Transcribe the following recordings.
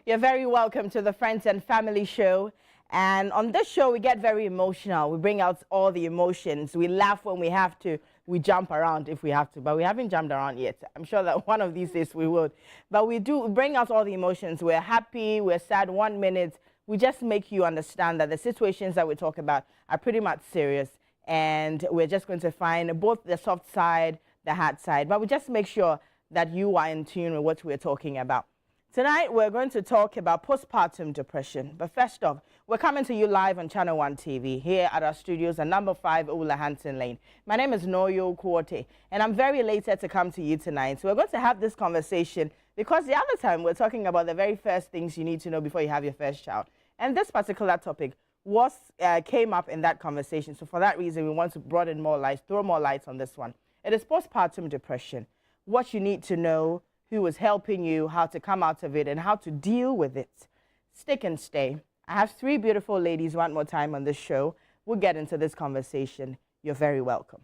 You're very welcome to the Friends and Family Show. And on this show, we get very emotional. We bring out all the emotions. We laugh when we have to. We jump around if we have to. But we haven't jumped around yet. I'm sure that one of these days we would. But we bring out all the emotions. We're happy. We're sad 1 minute. We just make you understand that the situations that we talk about are pretty much serious. And we're just going to find both the soft side, the hard side. But we just make sure that you are in tune with what we're talking about. Tonight, we're going to talk about postpartum depression. But first off, we're coming to you live on Channel 1 TV here at our studios at number 5 Ula Hansen Lane. My name is Noyo Kwote, and I'm very elated to come to you tonight. So we're going to have this conversation because the other time we're talking about the very first things you need to know before you have your first child. And this particular topic came up in that conversation. So for that reason, we want to broaden more light, throw more light on this one. It is postpartum depression. What you need to know, who is helping you, how to come out of it, and how to deal with it. Stick and stay. I have 3 beautiful ladies one more time on this show. We'll get into this conversation. You're very welcome.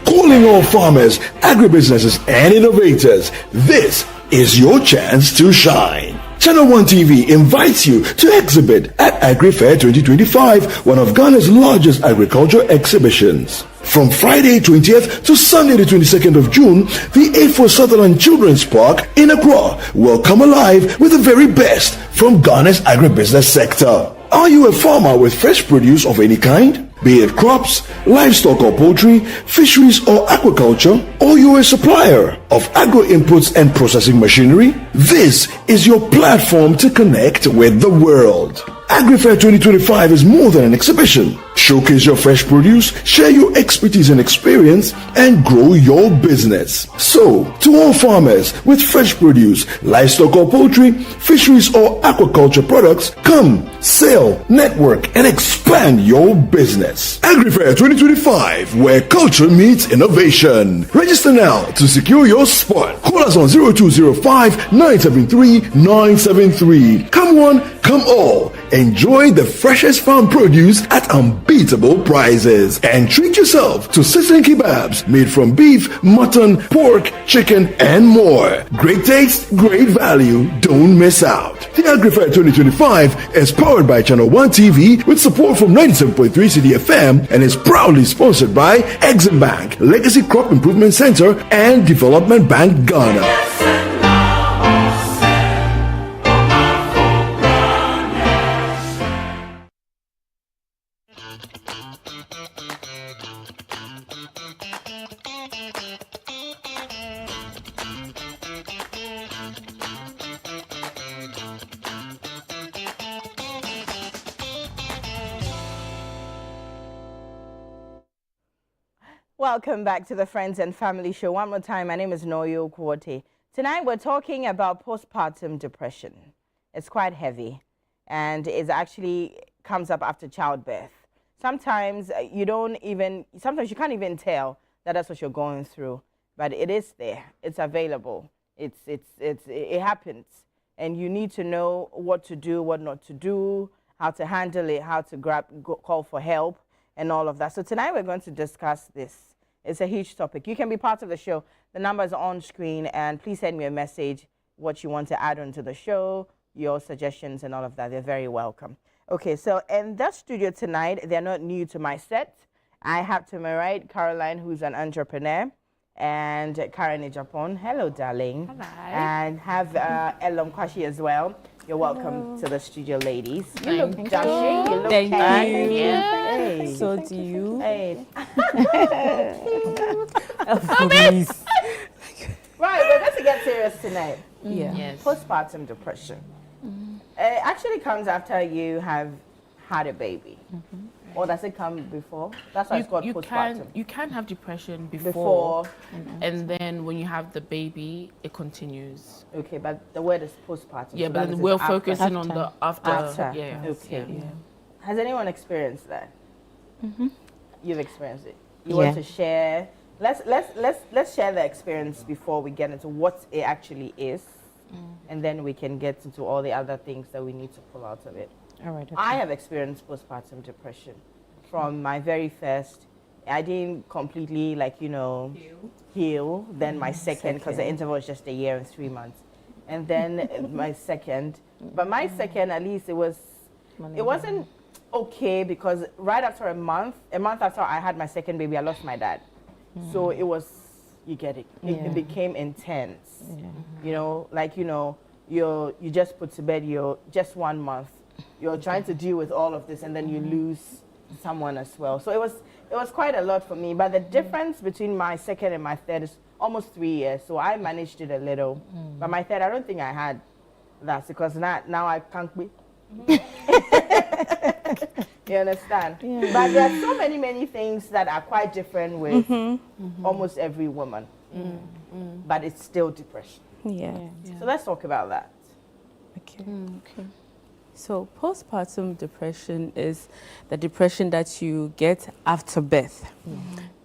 Calling all farmers, agribusinesses, and innovators, this is your chance to shine. Channel 1 TV invites you to exhibit at AgriFair 2025, one of Ghana's largest agriculture exhibitions. From Friday 20th to Sunday the 22nd of June, the A4 Sutherland Children's Park in Accra will come alive with the very best from Ghana's agribusiness sector. Are you a farmer with fresh produce of any kind? Be it crops, livestock or poultry, fisheries or aquaculture, or you're a supplier of agro-inputs and processing machinery? This is your platform to connect with the world. AgriFair 2025 is more than an exhibition. Showcase your fresh produce, share your expertise and experience, and grow your business. So, to all farmers with fresh produce, livestock or poultry, fisheries or aquaculture products, come, sell, network, and expand your business. AgriFair 2025, where culture meets innovation. Register now to secure your spot. Call us on 0205 973 973. Come one, come all. Enjoy the freshest farm produce at unbeatable prices. And treat yourself to sizzling kebabs made from beef, mutton, pork, chicken, and more. Great taste, great value. Don't miss out. The AgriFair 2025 is powered by Channel 1 TV with support from 97.3 CDFM and is proudly sponsored by Exim Bank, Legacy Crop Improvement Center, and Development Bank Ghana. Welcome back to the Friends and Family Show. One more time, my name is Noyo Kwote. Tonight we're talking about postpartum depression. It's quite heavy and it actually comes up after childbirth. Sometimes sometimes you can't even tell that that's what you're going through, but it is there. It's available. It happens. And you need to know what to do, what not to do, how to handle it, how to call for help, and all of that. So tonight we're going to discuss this. It's a huge topic. You can be part of the show. The number is on screen, and please send me a message, what you want to add onto the show, your suggestions and all of that. They're very welcome. Okay, so in the studio tonight, they're not new to my set. I have to my right Caroline, who's an entrepreneur, and Karen in Japan. Hello, darling. Hello. And have Elom Kwashi as well. You're welcome to the studio, ladies. You look Thank dashing. You look Thank fine. you. Hey. So do you. Hey. Please. Right, we're going to get serious tonight. Yeah. Yes. Postpartum depression. It actually comes after you have had a baby. Or does it come before? That's why it's called postpartum. You can have depression before, and then when you have the baby, it continues. Okay, but the word is postpartum. Yeah, so but that then is we're after. focusing on the after. Yeah. Okay. Yeah. Has anyone experienced that? You've experienced it. You want to share Let's share the experience before we get into what it actually is, and then we can get into all the other things that we need to pull out of it. All right. Okay. I have experienced postpartum depression from my very first. I didn't completely heal. Then my second, because the interval was just a year and 3 months, and then my second. But my second, at least it wasn't okay, because right after a month after I had my second baby, I lost my dad. So it was, you get it. It became intense. You just put to bed, you're just 1 month. You're trying to deal with all of this, and then you lose someone as well. So it was quite a lot for me. But the difference between my second and my third is almost 3 years. So I managed it a little. But my third, I don't think I had that, because now I can't be. You understand? Yeah. But there are so many things that are quite different with almost every woman. But it's still depression. Yeah. So let's talk about that. Okay. So postpartum depression is the depression that you get after birth.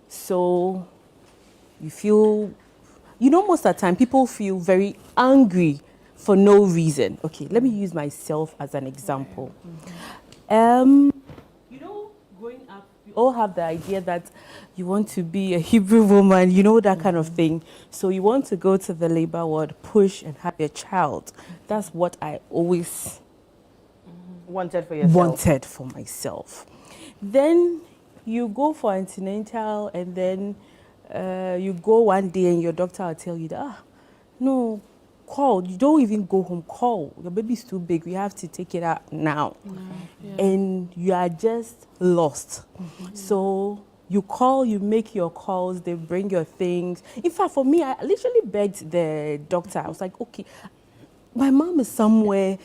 So you feel, most of the time people feel very angry for no reason. Okay, let me use myself as an example. Growing up, you all have the idea that you want to be a Hebrew woman, that kind of thing. So you want to go to the labor ward, push and have a child. That's what I always wanted for yourself. Wanted for myself. Then you go for antenatal, and then you go one day and your doctor will tell you that, no, call. You don't even go home. Call. Your baby's too big. We have to take it out now. And you are just lost. So you call, you make your calls, they bring your things. In fact, for me, I literally begged the doctor. I was like, okay, my mom is somewhere.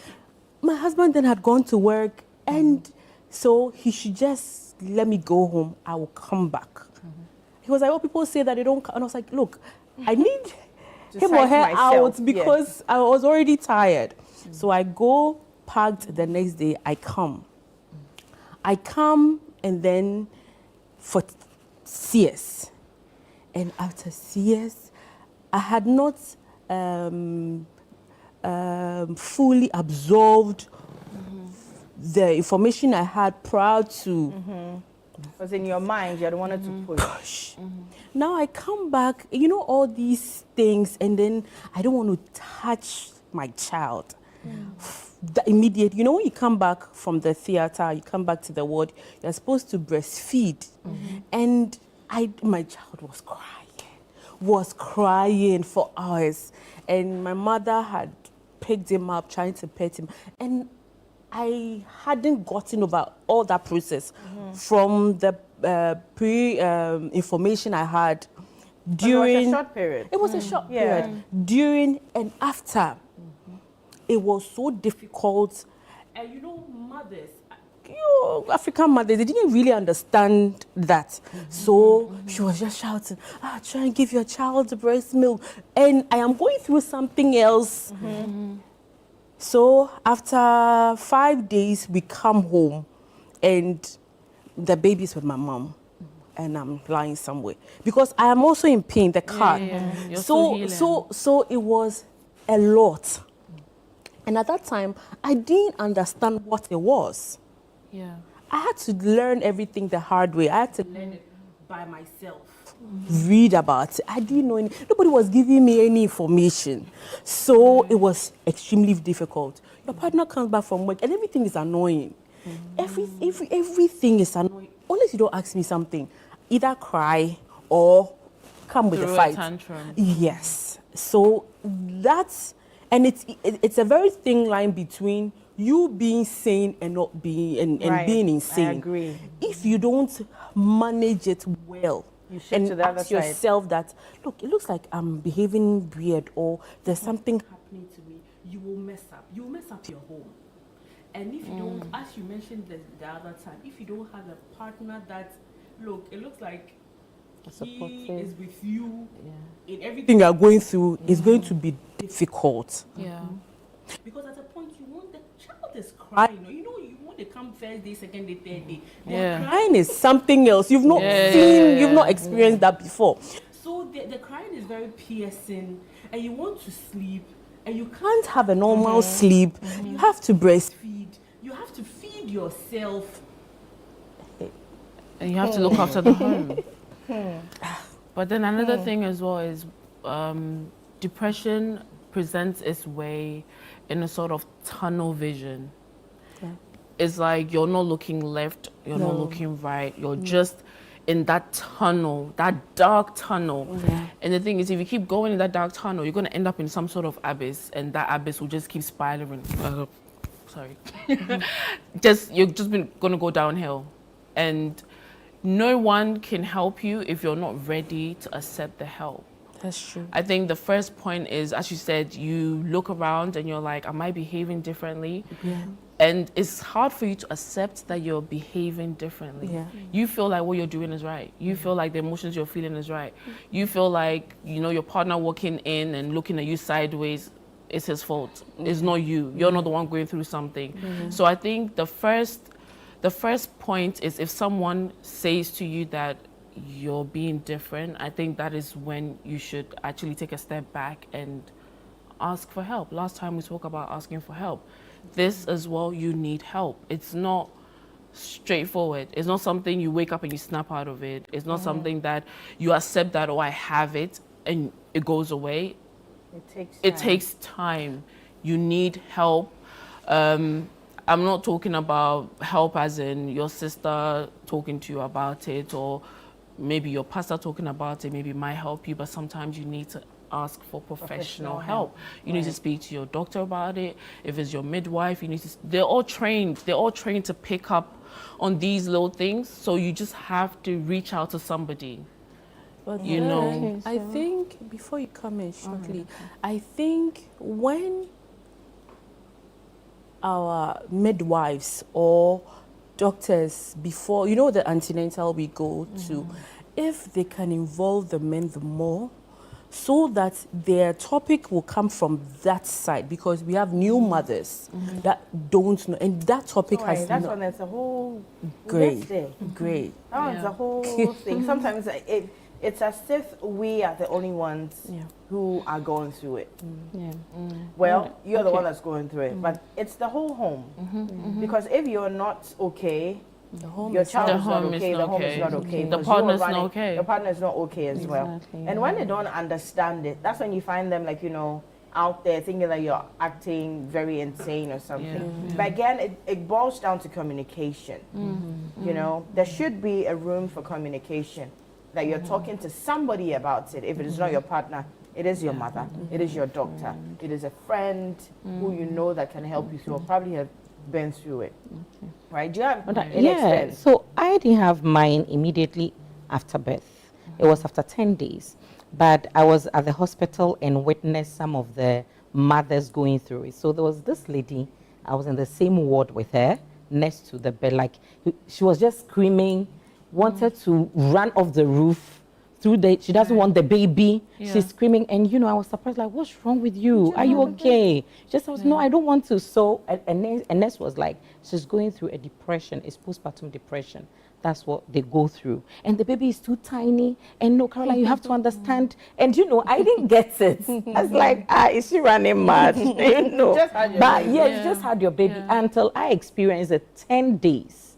My husband then had gone to work, and so he should just let me go home. I will come back. He was like, oh, people say that they don't come. And I was like, look, I need him or her out, because I was already tired. So I go, packed the next day, I come. And then for CS. And after CS, I had not fully absorbed the information I had prior to. Because in your mind, you wanted to push. Now I come back, all these things, and then I don't want to touch my child. The immediate, when you come back from the theater, you come back to the ward, you're supposed to breastfeed. And my child was crying for hours. And my mother had picked him up, trying to pet him. And I hadn't gotten over all that process from the information I had during. It was a short period. It was a short period. During and after, it was so difficult. And mothers, African mothers, they didn't really understand that. So she was just shouting, try and give your child breast milk. And I am going through something else. So after 5 days, we come home, and the baby's with my mom, and I'm lying somewhere because I am also in pain. The car. So it was a lot, and at that time, I didn't understand what it was. I had to learn everything the hard way. I had to learn it by myself. Read about it. I didn't know nobody was giving me any information. So it was extremely difficult. Your partner comes back from work and everything is annoying. Everything is annoying. Unless you don't ask me something. Either cry or come with a fight. Tantrum. Yes. So that's, and it's a very thin line between you being sane and not being and being insane. I agree. If you don't manage it well, you shift and to the other ask side. yourself that, look, it looks like I'm behaving weird or there's something happening to me, you will mess up. You will mess up your home. And if you don't, as you mentioned the other time, if you don't have a partner that, look, it looks like he is with you in everything you're going through, it's going to be difficult. Because at a point you want the child is crying, you want to come first day, second day, third day. Crying is something else. You've not you've not experienced that before. So the crying is very piercing, and you want to sleep, and you can't have a normal sleep. You have to breastfeed. You have to feed yourself. And you have to look after the home. But then another thing as well is depression presents its way in a sort of tunnel vision. It's like you're not looking left, you're not looking right, you're just in that tunnel, that dark tunnel. And the thing is, if you keep going in that dark tunnel, you're going to end up in some sort of abyss, and that abyss will just keep spiraling. Sorry. You're just going to go downhill. And no one can help you if you're not ready to accept the help. That's true. I think the first point is, as you said, you look around and you're like, am I behaving differently? And it's hard for you to accept that you're behaving differently. You feel like what you're doing is right. You feel like the emotions you're feeling is right. You feel like, your partner walking in and looking at you sideways, it's his fault. It's not you. You're not the one going through something. So I think the first point is, if someone says to you that you're being different, I think that is when you should actually take a step back and ask for help. Last time we spoke about asking for help. This as well, you need help. It's not straightforward. It's not something you wake up and you snap out of it. It's not something that you accept that, I have it, and it goes away. It takes time. You need help. I'm not talking about help as in your sister talking to you about it, or maybe your pastor talking about it, maybe might help you, but sometimes you need to ask for professional help. You need to speak to your doctor about it. If it's your midwife, they're all trained to pick up on these little things. So you just have to reach out to somebody. But I think, before you come in shortly, I think when our midwives or doctors, before, the antenatal we go to, if they can involve the men more, so that their topic will come from that side, because we have new mothers that don't know, and that topic has that's when it's a whole great. That one's a whole thing. Sometimes it's as if we are the only ones who are going through it. Well, you're the one that's going through it, but it's the whole home. Because if you're not okay, your child is not okay, the home is not okay. The partner's not okay. Your partner is not okay as well. And when they don't understand it, that's when you find them out there thinking that you're acting very insane or something. But again, it boils down to communication. There should be a room for communication, that you're talking to somebody about it. If it is not your partner, it is your mother, it is your doctor, it is a friend who you know that can help you through, or probably have been through it. Right? Do you have any experience? So I didn't have mine immediately after birth. It was after 10 days. But I was at the hospital and witnessed some of the mothers going through it. So there was this lady, I was in the same ward with her, next to the bed. She was just screaming, wanted to run off the roof. She doesn't want the baby. She's screaming, and I was surprised, like, what's wrong with you? Are you okay? She just was, no, I don't want to. So a nurse was like, she's going through a depression. It's postpartum depression. That's what they go through. And the baby is too tiny. And no, Caroline, you have to understand. And I didn't get it. I was like, is she running mad? Just had your baby. You just had your baby until I experienced it 10 days.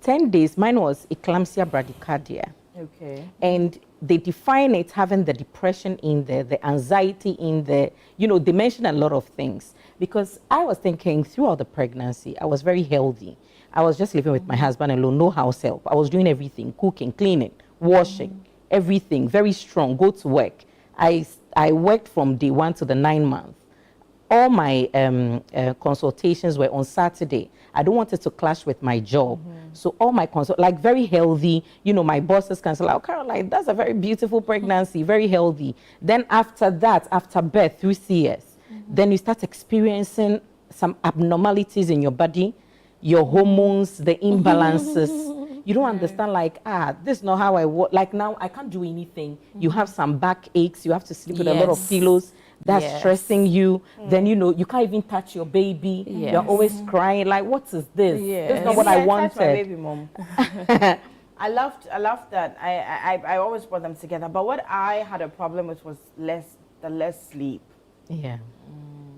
10 days, mine was eclampsia bradycardia. Okay. And they define it having the depression in there, the anxiety in there. They mention a lot of things. Because I was thinking throughout the pregnancy, I was very healthy. I was just living with my husband alone, no house help. I was doing everything, cooking, cleaning, washing, everything, very strong, go to work. I worked from day 1 to the 9 month. All my consultations were on Saturday. I don't want it to clash with my job. So all my very healthy, my bosses can say, oh, Caroline, that's a very beautiful pregnancy, very healthy. Then after that, after birth, through CS, then you start experiencing some abnormalities in your body, your hormones, the imbalances. You don't understand, this is not how I work. Like now, I can't do anything. You have some back aches. You have to sleep with a lot of pillows. that's Yes. stressing you. Then, you know, you can't even touch your baby. Yes. You're always crying, like, what is this? Yes. This is not what Me, I touch my wanted. baby mom. I loved that. I always brought them together. But what I had a problem with was the less sleep. Yeah.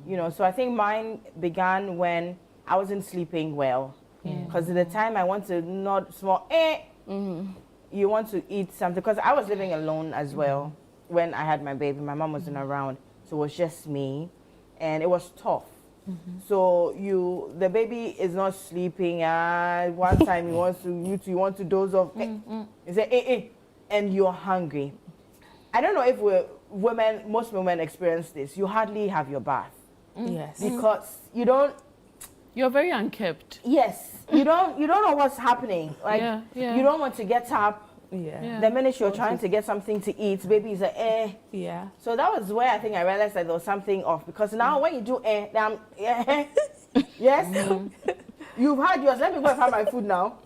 You know, so I think mine began when I wasn't sleeping well. Because at the time I want to not small, you want to eat something. Because I was living alone as well when I had my baby. My mom wasn't around, so it was just me, and it was tough. So the baby is not sleeping. One time you want to doze off. You say and you're hungry. I don't know if most women experience this. You hardly have your bath Yes. because you don't. You're very unkept. Yes, you don't know what's happening. Like you don't want to get up. Yeah. The minute you're trying to get something to eat, baby is Yeah. So that was where I think I realized that there was something off, because now when you do yes, you've had yours. Let me go and find my food now.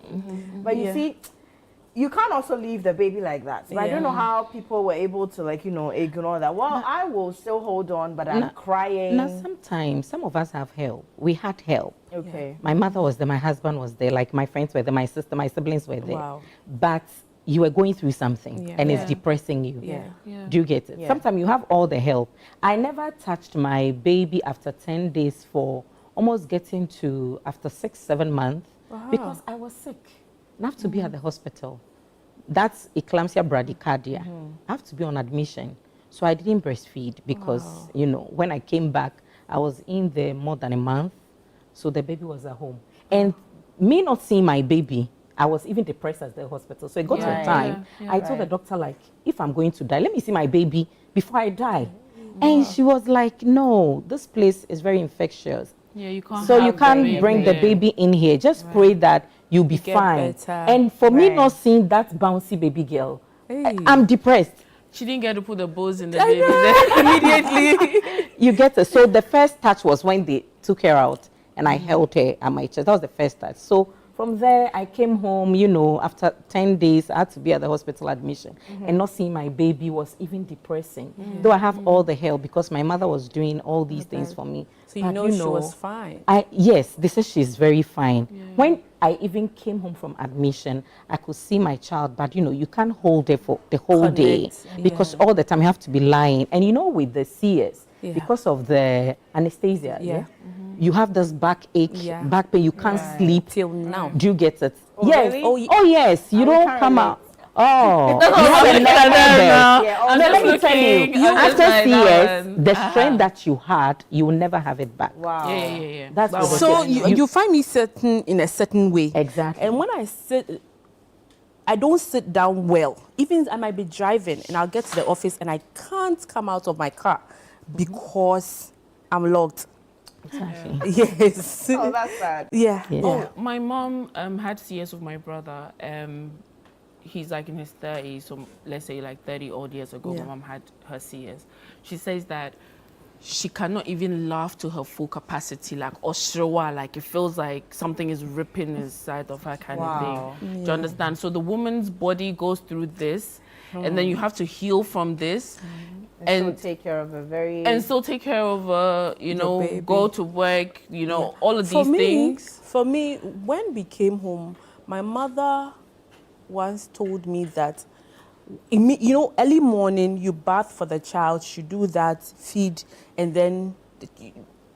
But you see, you can't also leave the baby like that. So I don't know how people were able to, like, you know, ignore that. Well, I will still hold on, but I'm crying. Now, sometimes some of us have help. We had help. Okay. My mother was there, my husband was there, like my friends were there, my sister, my siblings were there. Wow. But you were going through something and it's depressing you. Yeah. Do you get it? Yeah. Sometimes you have all the help. I never touched my baby after 10 days for almost getting to after 6-7 months because I was sick. I have to be at the hospital. That's eclampsia bradycardia. I have to be on admission. So I didn't breastfeed because, you know, when I came back, I was in there more than a month. So the baby was at home. And me not seeing my baby, I was even depressed at the hospital. So it got to a time, I told the doctor, like, if I'm going to die, let me see my baby before I die. And she was like, no, this place is very infectious. Yeah, you can't. So have you can't bring the baby in here. Just pray that you'll be get fine. better. And for me not seeing that bouncy baby girl, I'm depressed. She didn't get to put the bows in the baby there immediately. You get it. So the first touch was when they took her out and I held her at my chest. That was the first touch. So from there, I came home, you know, after 10 days, I had to be at the hospital admission. And not seeing my baby was even depressing. Though I have all the help because my mother was doing all these things for me. So But you know she was fine. Yes, they said she's very fine. When I even came home from admission, I could see my child, but you know, you can't hold her for the whole day because all the time you have to be lying. And you know, with the CS, because of the anesthesia, you have this backache, back pain, you can't sleep. Till now. Do you get it? Oh, Yes. really? Oh, yes. You don't can't come relate. out. Oh, you have a nerve. Yeah, I'm No, just let me tell you, looking, I'm just after like CS, that one. the strength that you had, you will never have it back. Wow. Yeah. That's what So it is. you find me certain in a certain way. Exactly. And when I sit, I don't sit down well. Even I might be driving and I'll get to the office and I can't come out of my car because I'm locked. Exactly. Yes. Oh, that's sad. Yeah. Oh, my mom had CS with my brother. He's like in his 30s, so let's say like 30 odd years ago, my mom had her CS. She says that she cannot even laugh to her full capacity, like Oshrewa, like it feels like something is ripping inside of her kind of thing. Do you understand? So the woman's body goes through this, and then you have to heal from this. And still take care of a very... And still take care of, you know, baby. go to work, you know, all of these things. For me, when we came home, my mother once told me that, you know, early morning, you bath for the child, she do that, feed, and then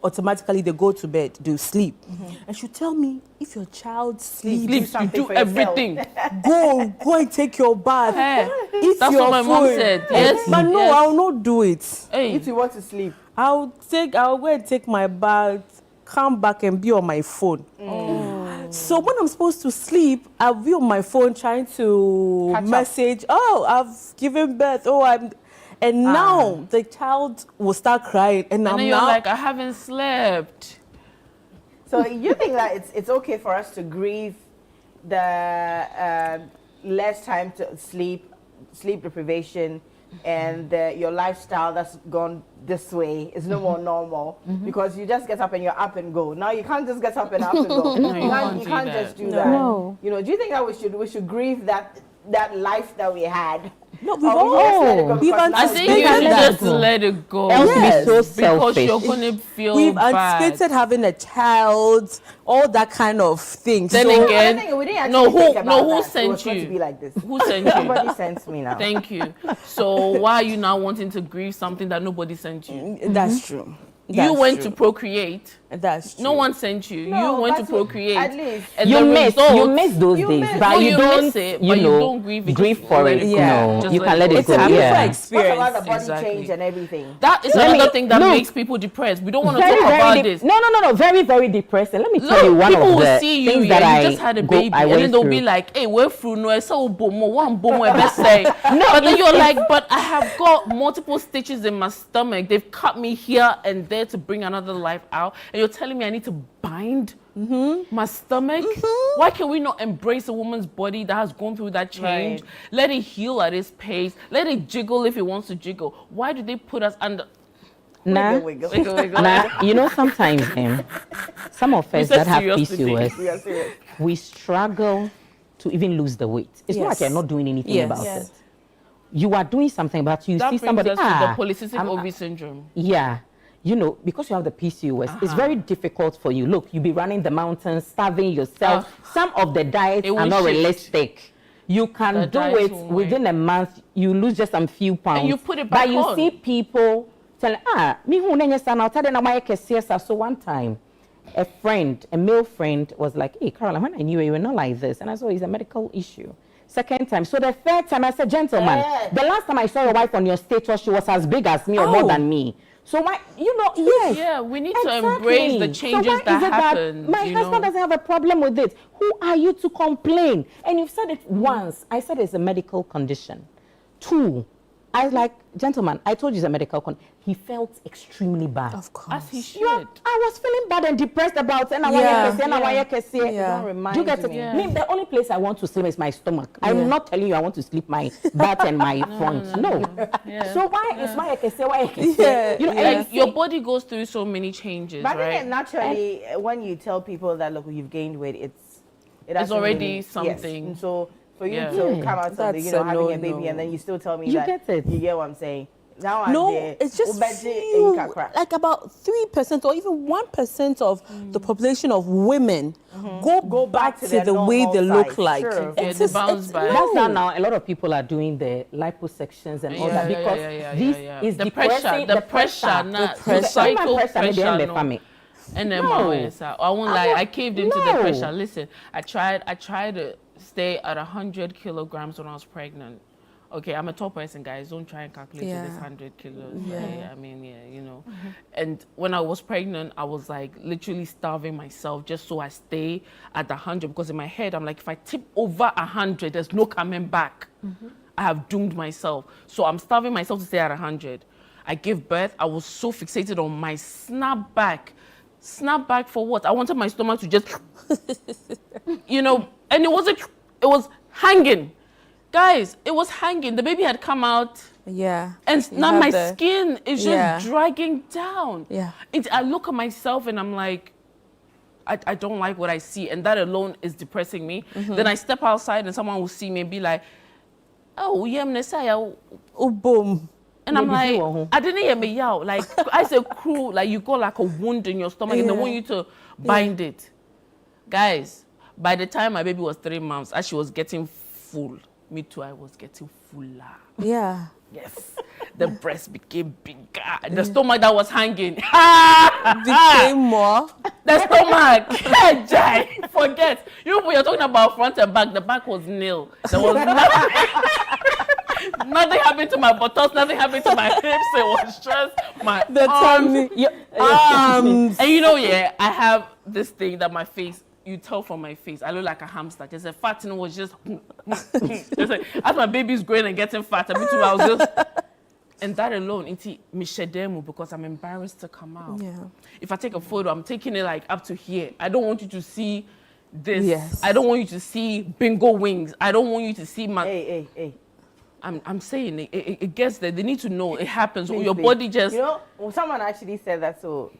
automatically they go to bed, they sleep. And she tell me, if your child sleeps, You do everything. go and take your bath. Eat That's your what my mom food. said. Yes. But no, Yes. I will not do it. Hey. If you want to sleep. I'll go and take my bath, come back and be on my phone. So when I'm supposed to sleep, I'll be on my phone trying to Catch up. message, oh, I've given birth, and now the child will start crying, and I'm And then you're now like, I haven't slept. So you think that it's okay for us to grieve the less time to sleep deprivation, and your lifestyle that's gone this way is no more normal because you just get up and you're up and go. Now you can't just get up and up and go. No, you can't do just that. do that. No. You know, do you think that we should grieve that that life that we had? No, we've Or we just let it go we've because now I it's think you different? just let it go. Else be so Because selfish. you're gonna feel We've bad. anticipated having a child, all that kind of thing. Then so, again, I think we didn't no, actually think about who that. It was sent going you? to be like this. Who sent you? Somebody sent me now. Thank you. So why are you now wanting to grieve something that nobody sent you? that's true. You That's went true. to procreate. That's true. No one sent you. No, you went to but procreate. at least And You the miss result, those you days, miss- but No, you you don't, miss it, you but you know, don't grieve it, grieve just for let it. it go. No, Just you let can it let go. it It's go. a beautiful Yeah. what experience. about the body Exactly. change and everything? That is Let me- another thing that look. makes people depressed. We don't want to Very, talk very about de- this. No, very, very depressing. Let me tell you Look, one people of will the see you, things yeah, that you just had a baby, I and went then they'll through. be like, hey, we're through no, so boom, one boom, best say. But then you're like, but I have got multiple stitches in my stomach. They've cut me here and there to bring another life out. And you're telling me I need to bind my stomach? Why can we not embrace a woman's body that has gone through that change? Right. Let it heal at its pace. Let it jiggle if it wants to jiggle. Why do they put us under? Nah, Wiggle. nah, you know, sometimes some of us said that have serious today. PCOS, We are serious. we struggle to even lose the weight. It's not like Yes. you're not doing anything Yes. about Yes. it. You are doing something, but you That see brings somebody, us to the polycystic ovary syndrome. yeah, you know, because you have the PCOS, it's very difficult for you. Look, you be running the mountains, starving yourself. Some of the diets It are will not shift. realistic. You can The do diets it won't within a month, you lose just some few pounds. you put it back But you on. see people telling, me who nenya sana, I'll tell them my KCS. So one time, a male friend was like, hey, Caroline, when I knew you were not like this. And I said, oh, it's a medical issue. Second time. So the third time, I said, gentleman, the last time I saw your wife on your status, she was as big as me or more than me. So why, you know, yes. Yeah, we need to embrace the changes so why that is it happen. my husband doesn't have a problem with it. Who are you to complain? And you've said it once. I said it's a medical condition. Two, I was like, gentleman, I told you it's a medical condition. He felt extremely bad. Of course. As he should. I was feeling bad and depressed about it. Yeah. Don't remind Do you get it? me. Me, the only place I want to sleep is my stomach. I'm not telling you I want to sleep my butt and my front. No. So why is why Yeah. you know, Yeah. Like, your body goes through so many changes, But I think right? naturally, when you tell people that, look, you've gained weight, it doesn't already really- yes. something. And so for you Yeah. to come out of the, That's you know, a having a no-no. baby and then you still tell me You that get it. you get what I'm saying. Now I'm No, there. it's just Ubeje few, enkakra. like about 3% or even 1% of the population of women go back to their the way normal they look size, like. sure. Yeah, they bounce back. That's now a lot of people are doing the liposections and all Yeah, that yeah, because yeah, this yeah. is The pressure, depressing. the pressure, not The pressure. psycho pressure, pressure, the no. family. And then No. I won't lie, I caved into the No. pressure. Listen, I tried to stay at 100 kilograms when I was pregnant. Okay, I'm a tall person, guys. Don't try and calculate Yeah. this 100 kilos. Yeah. Right? I mean, yeah, you know. And when I was pregnant, I was like literally starving myself just so I stay at the 100 because in my head, I'm like, if I tip over 100, there's no coming back. I have doomed myself. So I'm starving myself to stay at 100. I gave birth. I was so fixated on my snapback. Snapback for what? I wanted my stomach to just, you know, and it was hanging. Guys, it was hanging. The baby had come out. Yeah. And You now have my the- skin is just Yeah. dragging down. Yeah. I look at myself and I'm like, I don't like what I see. And that alone is depressing me. Then I step outside and someone will see me and be like, oh, yeah, Messiah. Oh, boom. And I'm Maybe you like, were I didn't hear me yell. Like, I said, crew, like you got like a wound in your stomach and they Yeah. want you to bind it. Guys, by the time my baby was 3 months, as she was getting full, me too, I was getting fuller. Yeah. Yes. The breast became bigger. The stomach that was hanging. Became more. The stomach. Jai, forget. You know, when you're talking about front and back, the back was nil. There was nothing. Nothing happened to my buttocks, nothing happened to my hips. It was just my The arms. tummy. Arms. And you know, yeah, I have this thing that my face, you tell from my face, I look like a hamster. Just a fat and was just, just like, as my baby's growing and getting fat, me too, I was just, and that alone, it's mishedemu because I'm embarrassed to come out. Yeah. If I take a photo, I'm taking it like up to here. I don't want you to see this. Yes. I don't want you to see bingo wings. I don't want you to see my. Hey. I'm saying it gets there. They need to know it happens. Please, Your babe. body just. You know, someone actually said that. So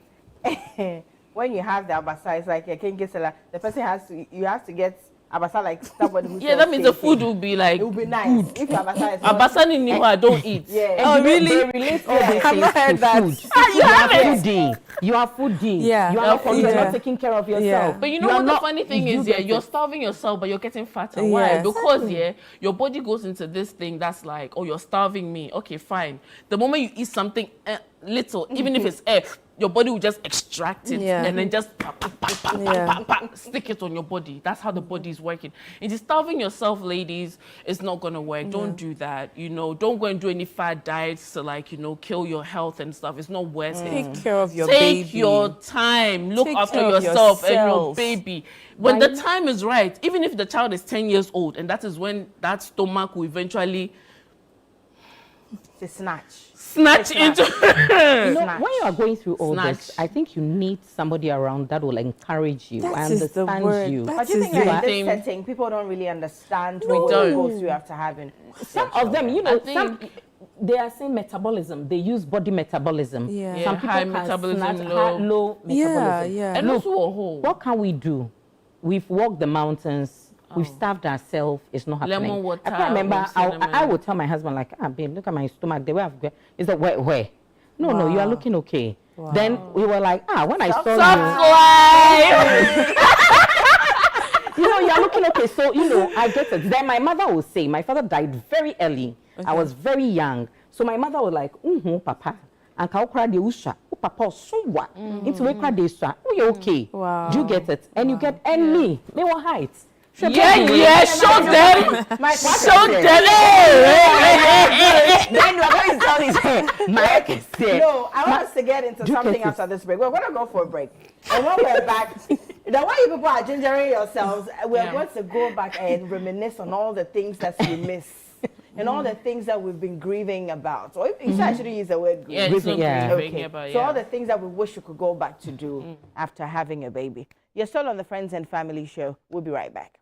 when you have the abasa, it's like a king the person you have to get Abasa like somebody who Yeah, that means the food will be like it will be nice. If Abasa is not, Abasa ni I don't eat. yeah. Oh, really? really? They relate all these I've things not heard to that. food. You have it. Foodie. You are foodie. Yeah. You are not, Okay. you're Yeah. not taking care of yourself. Yeah. But you know are what the not- funny thing you is, get you're it. starving yourself, but you're getting fatter. Yeah. Why? Because your body goes into this thing that's like, oh, you're starving me. Okay, fine. The moment you eat something little, even if it's your body will just extract it Yeah. and then just stick it on your body. That's how the body is working. It is starving yourself, ladies. It's not gonna work. Don't do that. You know, don't go and do any fat diets to like, you know, kill your health and stuff. It's not worth it. Take care of your Take baby. your time. Look Take after care of yourself and your yourself. baby. When the time is right, even if the child is 10 years old, and that is when that stomach will eventually to snatch. snatch into You know, when you are going through all this, Snatch. I think you need somebody around that will encourage you, That is the understand word. you. That But you think is like the in this thing. setting, people don't really understand We what don't. goes through after having Some of them, you I know, think- they are saying metabolism. They use body metabolism. Yeah. Yeah, Some people high can metabolism, snatch low. low metabolism. yeah. and Look, also a whole. what can we do? We've walked the mountains. We've starved ourselves. It's not happening. Lemon water I can't remember. with I cinnamon. would tell my husband like, babe, look at my stomach. The way I've got. Is that where? No, you are looking okay. Then we were like, when I saw you, you know, you are looking okay. So, you know, I get it. Then my mother will say, my father died very early. I was very young. So my mother was like, papa. And ka okra de usha, papa so what? Into we cry de usha. Oh, you're okay. Wow. Do you get it? And you get and me were heights. Yeah, show them. Show them. Then you are going to tell me, my No, I want us to get into something after this break. We're going to go for a break. And when we're back, the way you people are gingering yourselves, we're going to go back and reminisce on all the things that we miss. And all the things that we've been grieving about. So you should actually use the word grieving. Yeah, it's not Yeah. grieving, Okay. yeah, but So all yeah. the things that we wish we could go back to do after having a baby. You're still on the Friends and Family Show. We'll be right back.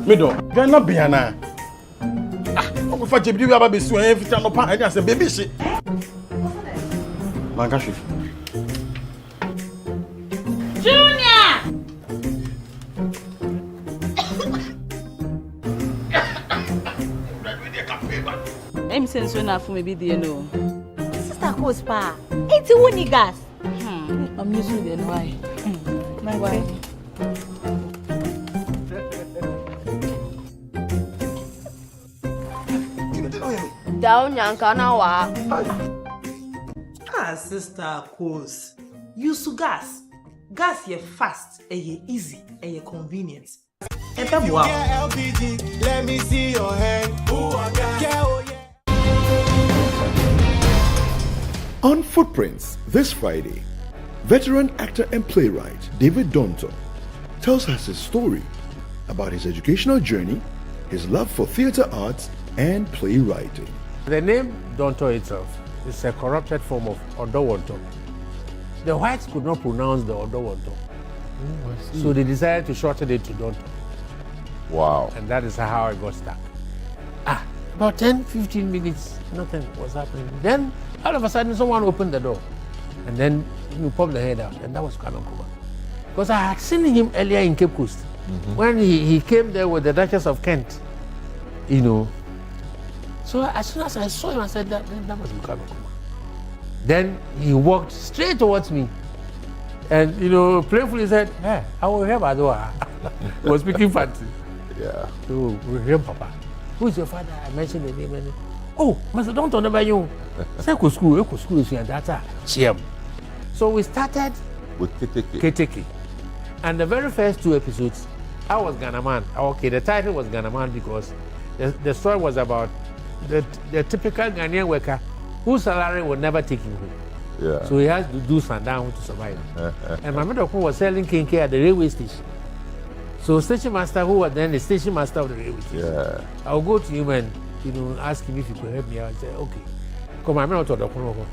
Mido, Ghana Biana. Ah, for Jibidi, we have a bit soon. If it's not I just say baby shit. Mangashi. I'm saying so now for maybe the no. Sister Cospa, it's a winning gas. I'm using the why. Why? Down Yankana wa. Sister Cos. Use gas. Gas ye fast, ye easy, ye convenient. And wow. LPG, let me see your hand. On Footprints this Friday, veteran actor and playwright David Donto tells us his story about his educational journey, his love for theater arts, and playwriting. The name Donto itself is a corrupted form of Odowonto. The whites could not pronounce the Odowonto. So they decided to shorten it to Donto. Wow. And that is how I got stuck. About 10, 15 minutes, nothing was happening. Then, all of a sudden, someone opened the door. And then you popped the head out, and that was Kanakuma. Because I had seen him earlier in Cape Coast. When he came there with the Duchess of Kent, you know. So as soon as I saw him, I said, that must be Kanakuma. Then he walked straight towards me. And, you know, playfully said, hey, I will hear Badoa. He was speaking fancy. Yeah. So we hear Papa. Who is your father? I mentioned the name. And, oh, Mr. Don't know about you. Say, school is here. That's a So we started With Keteke. Keteke. And the very first 2 episodes, I was Ghana Man. Okay, the title was Ghana Man because the story was about the typical Ghanaian worker whose salary would never take him home. Yeah. So he has to do sundown to survive. And my mother was selling kinky at the railway station. So station master, who was then the station master of the railway station, I'll go to him and ask him if he could help me. I say, okay. Come my mother to the corner.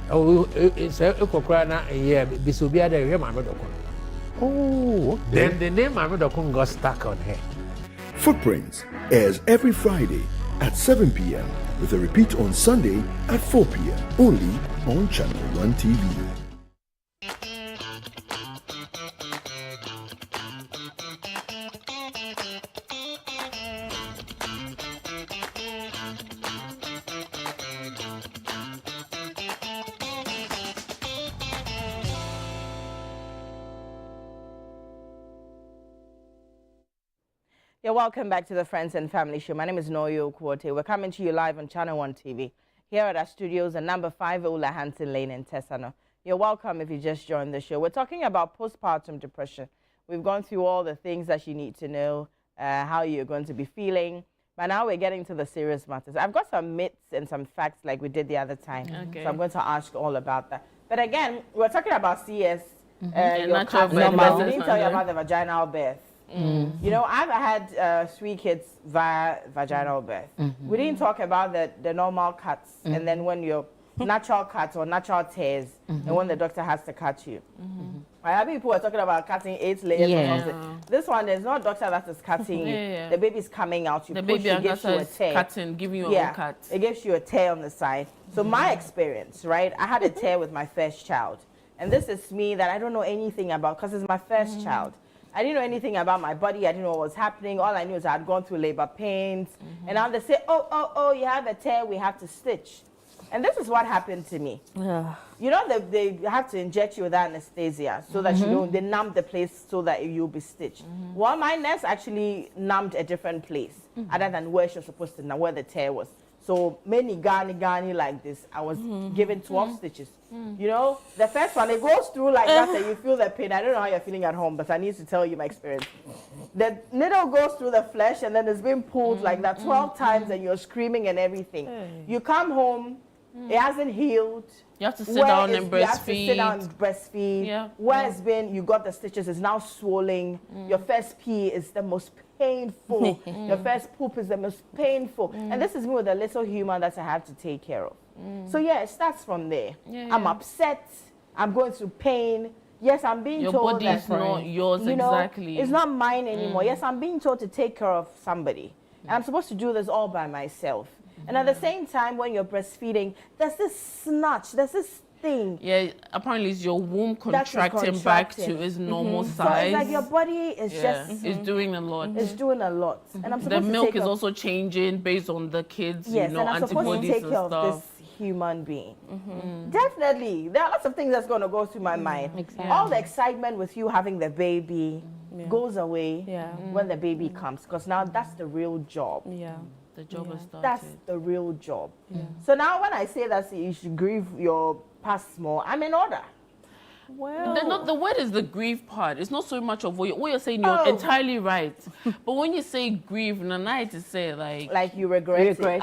Oh, it's a cocrana and yeah, this will be at the my mother. Oh, okay. Then the name my mother got stuck on her. Footprints airs every Friday at 7 p.m. with a repeat on Sunday at 4 p.m. only on Channel 1 TV. You're welcome back to the Friends and Family Show. My name is Noyo Kwote. We're coming to you live on Channel 1 TV here at our studios at number 5 Ola Hanson Lane in Tessano. You're welcome if you just joined the show. We're talking about postpartum depression. We've gone through all the things that you need to know, how you're going to be feeling. But now we're getting to the serious matters. I've got some myths and some facts like we did the other time. Okay. So I'm going to ask all about that. But again, we're talking about CS, your natural birth. normal. We didn't tell you about the vaginal birth. You know, I've had 3 kids via vaginal birth. We didn't talk about the normal cuts, and then when you're natural cuts or natural tears, and when the doctor has to cut you. I have people are talking about cutting 8 layers or something. This one, there's no doctor that is cutting you. The baby's coming out. You the push, baby it gives you a tear. cutting, giving you a cut. It gives you a tear on the side. So my experience, right? I had a tear with my first child, and this is me that I don't know anything about because it's my first child. I didn't know anything about my body. I didn't know what was happening. All I knew is I had gone through labor pains. And now they say, oh, you have a tear, we have to stitch. And this is what happened to me. You know, they have to inject you with anesthesia so that they numb the place so that you'll be stitched. Well, my nurse actually numbed a different place other than where she was supposed to numb, where the tear was. So many gani like this, I was given 12 stitches. You know, the first one, it goes through like that and you feel the pain. I don't know how you're feeling at home, but I need to tell you my experience. The needle goes through the flesh and then it's being pulled like that 12 times and you're screaming and everything. You come home, it hasn't healed. You have to sit down and breastfeed. You have to sit down and breastfeed. Yeah. Where it's been, you got the stitches, it's now swollen. Your first pee is the most painful. Your first poop is the most painful. And this is me with a little human that I have to take care of. So yeah, it starts from there. I'm upset. I'm going through pain. Yes, I'm being told your body that is not yours exactly. It's not mine anymore. Yes, I'm being told to take care of somebody. And I'm supposed to do this all by myself. And at the same time, when you're breastfeeding, there's this snatch, there's this thing. Yeah, apparently it's your womb contracting back to its normal size. So it's like your body is just... It's doing a lot. It's doing a lot. And I'm supposed the milk is also changing based on the kids, yes, you know, and I'm supposed to take care of this human being. Definitely. There are lots of things that's going to go through my mind. Exactly. All the excitement with you having the baby goes away when the baby comes, because now that's the real job. The job has started. That's the real job. So now when I say that you should grieve your past more, I'm in order. Well, the word is the grief part. It's not so much of what you're saying. You're entirely right. But when you say grieve, Nana, to say like you regret it. But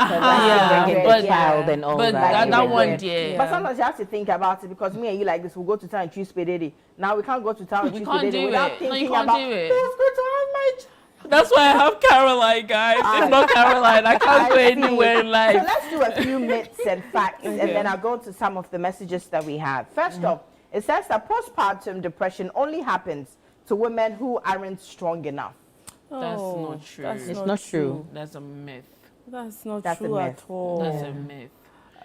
child and all but that. that one, yeah. But sometimes you have to think about it, because me and you like this, we'll go to town and choose Pededi. Now we can't go to town and choose Pededi without thinking about who's going to have my child. That's why I have Caroline, guys. If not Caroline, I can't go anywhere in life. So let's do a few myths and facts, and then I'll go to some of the messages that we have. First off, it says that postpartum depression only happens to women who aren't strong enough. That's not true. It's not true. That's a myth. That's not That's true a myth. at all. That's a myth.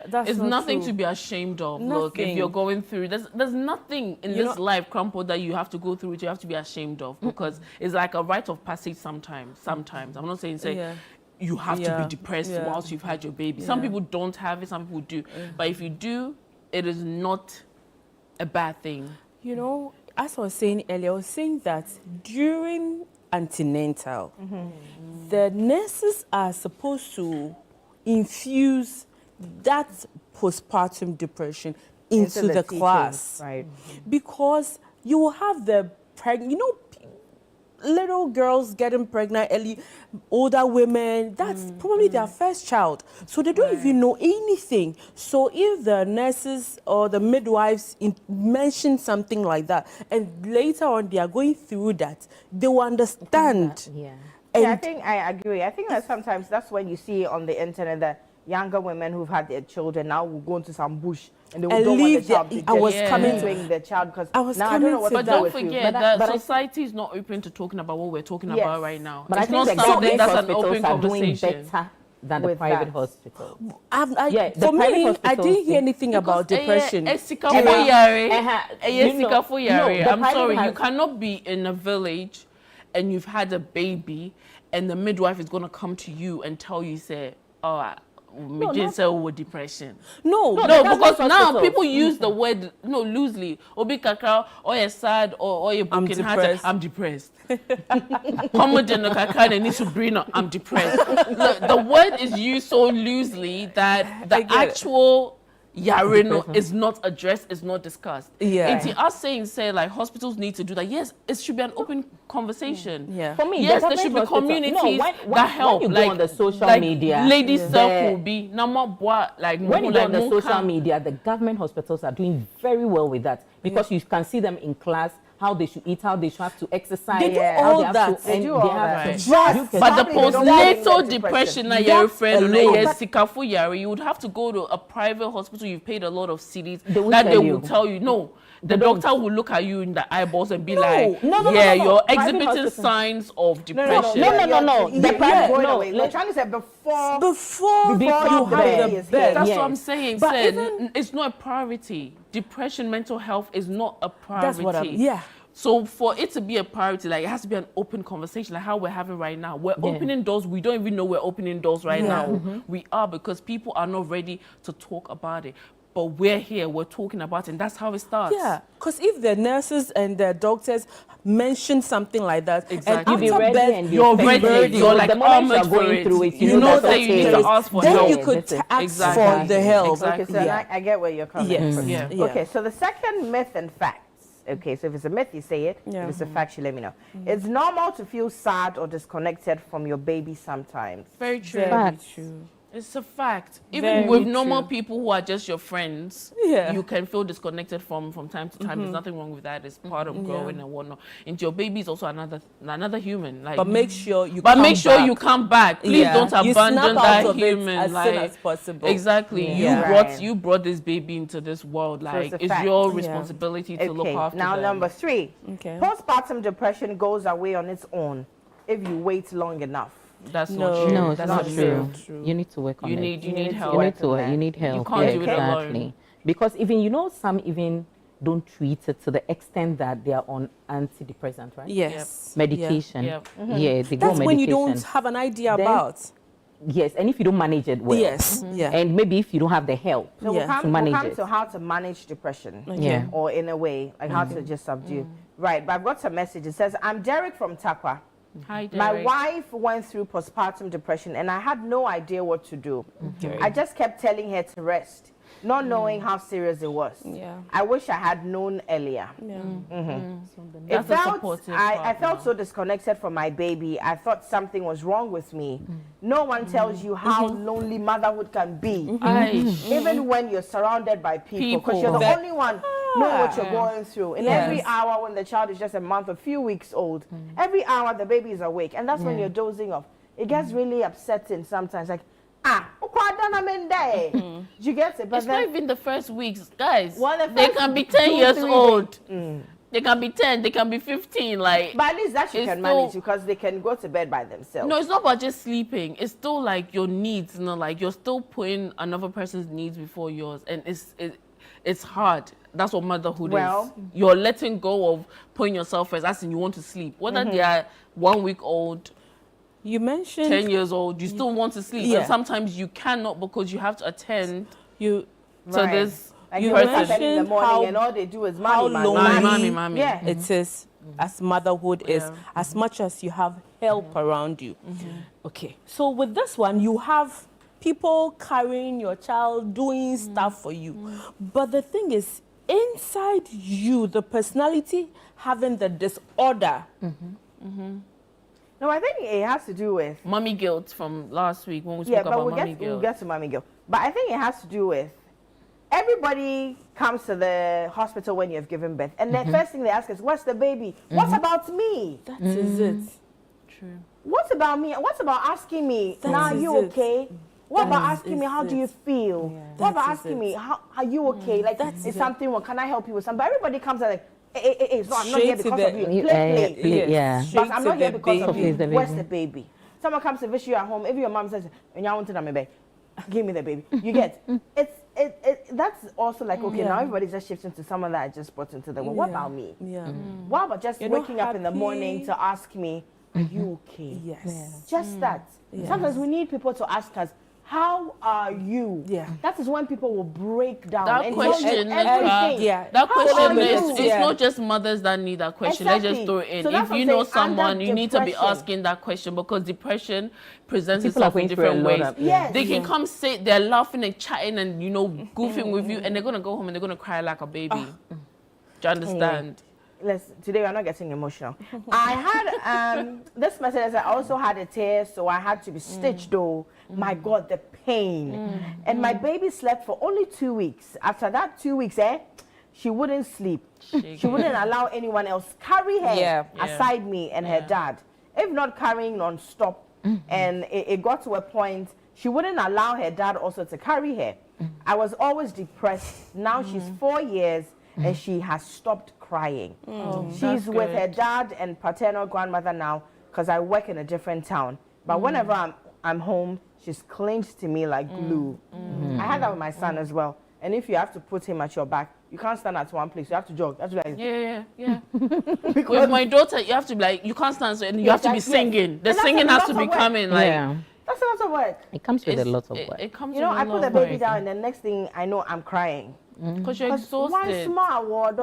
That's it's not nothing true. to be ashamed of. Nothing. Look, if you're going through, there's nothing in this life, Crumple, that you have to go through, which you have to be ashamed of, because it's like a rite of passage sometimes. I'm not saying you have to be depressed whilst you've had your baby. Some people don't have it, some people do. But if you do, it is not a bad thing. You know, as I was saying earlier, I was saying that during antenatal, the nurses are supposed to infuse that postpartum depression into the class. Right. Because you will have the pregnant, you know, little girls getting pregnant early, older women, that's probably their first child. So they don't even know anything. So if the nurses or the midwives mention something like that, and later on they are going through that, they will understand. Yeah, I think I agree. I think that sometimes that's when you see on the internet that younger women who've had their children now will go into some bush and they will don't want the child to I was coming to bring the child because I was now coming I don't know what But to don't do with forget you. that society is not open to talking about what we're talking about right now. But It's I think not the something government that's an hospitals open are doing conversation. better than the With private that. hospitals. For me, I didn't hear anything about depression. I'm sorry, you cannot be in a village and you've had a baby and the midwife is going to come to you and tell you, say, oh, with depression. No, because now people use the word loosely. Obi kakra, or you're sad, or you're broken hearted. I'm depressed. I'm depressed. The word is used so loosely that the actual Yarino is not addressed, is not discussed. Yeah. And us saying, like hospitals need to do that. Yes, it should be an open conversation. Yeah. For me, yes, there should be communities that help. When you like go on the social media, ladies circle be like when you go on the social media, the government hospitals are doing very well with that because you can see them in class. How they should eat, how they should have to exercise. They do all that. They do all that. But the postnatal depression that you're referring to, you would have to go to a private hospital. You've paid a lot of cities that they will tell you no. The doctor will look at you in the eyeballs and be you're exhibiting signs of depression. No. We're trying to say before you have the bed. That's what I'm saying. But it's not a priority. Depression, mental health is not a priority. That's what So for it to be a priority, like it has to be an open conversation, like how we're having right now. We're opening doors. We don't even know we're opening doors right now. We are, because people are not ready to talk about it. But we're here, we're talking about it, and that's how it starts. Yeah, because if the nurses and the doctors mention something like that, exactly. and you're ready, you're ready. You're like almost going through it. You know that you need to ask for help. Then you could ask for the help. Exactly. Okay, so I get where you're coming from. Yeah. Okay, so the second myth and facts. Okay, so if it's a myth, you say it. If it's a fact, you let me know. It's normal to feel sad or disconnected from your baby sometimes. Very true. Very true. It's a fact. Even with normal people who are just your friends, you can feel disconnected from time to time. There's nothing wrong with that. It's part of growing and whatnot. And your baby is also another human. Like, but make sure you come back. Please don't abandon that human. As soon as possible. Exactly. You brought this baby into this world. Like, it's your responsibility to look after now, them. number 3. Postpartum depression goes away on its own if you wait long enough. That's not true. No, that's not true. You need to work on it. You need help. You need help. You can't do it exactly. alone. Because some even don't treat it to the extent that they are on antidepressant, right? Yes. Medication. Yep. They go on medication. That's when you don't have an idea about. Yes, and if you don't manage it well. Yes. And maybe if you don't have the help So to manage we'll come it. to how to manage depression. Yeah. Or in a way, like how to just subdue. Right, but I've got some message. It says, I'm Derek from Takwa. Hi, Derek. My wife went through postpartum depression and I had no idea what to do. I just kept telling her to rest, not knowing how serious it was. I wish I had known earlier. I felt so disconnected from my baby. I thought something was wrong with me. No one tells you how lonely motherhood can be, even when you're surrounded by people, because you're the only one know what you're going through. And every hour when the child is just a month, a few weeks old, every hour the baby is awake, and that's when you're dozing off. It gets really upsetting sometimes, like, you get it? But it's not even the first weeks, guys. Well, they can be 10 years old. They can be 10, they can be 15. Like, but at least that you can manage because they can go to bed by themselves. No, it's not about just sleeping. It's still like your needs, like you're still putting another person's needs before yours, and it's hard. That's what motherhood is. You're letting go of putting yourself first, as in you want to sleep. Whether they are 1 week old, you mentioned 10 years old, you still want to sleep. And sometimes you cannot because you have to attend to this you person. In the morning and all they do is mommy. Yeah. It is, as motherhood is, as much as you have help around you. Okay, so with this one, you have people carrying your child, doing stuff for you. But the thing is, inside you, the personality having the disorder No, I think it has to do with mommy guilt from last week when we spoke about mommy guilt. We'll get to mommy guilt. But I think it has to do with everybody comes to the hospital when you've given birth, and the first thing they ask is, "What's the baby? What about me?" That is it. True. What about me? What about asking me, "Now, are you okay?" What about asking me, "How do you feel?" What about asking me, "How are you okay?" Like, is something wrong? Can I help you with something? But everybody comes and like, hey, so I'm not here because of you. Play. Yeah. But I'm not here because of you. Where's the baby? Someone comes to visit you at home. If your mom says, "And you want to baby, give me the baby," you get that's also like, okay, now everybody's just shifting to someone that I just brought into the world. What about me? What about just waking up in the morning to ask me, "Are you okay?" Yes. Just that. Sometimes we need people to ask us, "How are you?" That is when people will break down. That and question, everything. That question is, you? it's not just mothers that need that question. Let's just throw it in. So if you know someone, you need to be asking that question, because depression presents itself in different ways. They can come sit, they're laughing and chatting and, goofing with you, and they're going to go home and they're going to cry like a baby. Do you understand? Today we're not getting emotional. I had this message. I also had a tear, so I had to be stitched. Though my God, the pain. And my baby slept for only 2 weeks. After that 2 weeks, she wouldn't sleep. She wouldn't allow anyone else carry her aside me and her dad. If not carrying non-stop, and it got to a point she wouldn't allow her dad also to carry her. I was always depressed. Now she's 4 years and she has stopped crying. She's with her dad and paternal grandmother now because I work in a different town. But whenever I'm home, she's clinged to me like glue. I had that with my son as well. And if you have to put him at your back, you can't stand at one place. You have to jog. You have to like, With my daughter, you have to be like, you can't stand, and you have to be singing. The singing has to be coming. That's a lot of work. It comes with a lot of work. It comes I put the baby down, and the next thing I know, I'm crying. Because you're exhausted. One small word.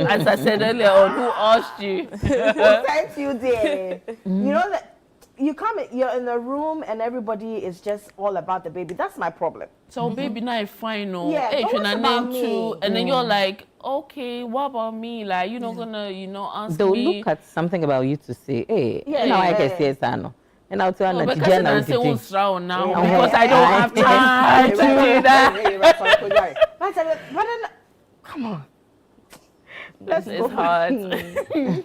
As I said earlier on, who asked you? Who sent you there? You know that you're in the room and everybody is just all about the baby. That's my problem. So baby, now it's fine. Yeah, hey, but what about me? And then you're like, okay, what about me? Like, you're not gonna, ask They'll me. look at something about you to say, hey, now I can say it. And I'll tell her because I say what's wrong now because I don't have time to do that. Come on. It's hard.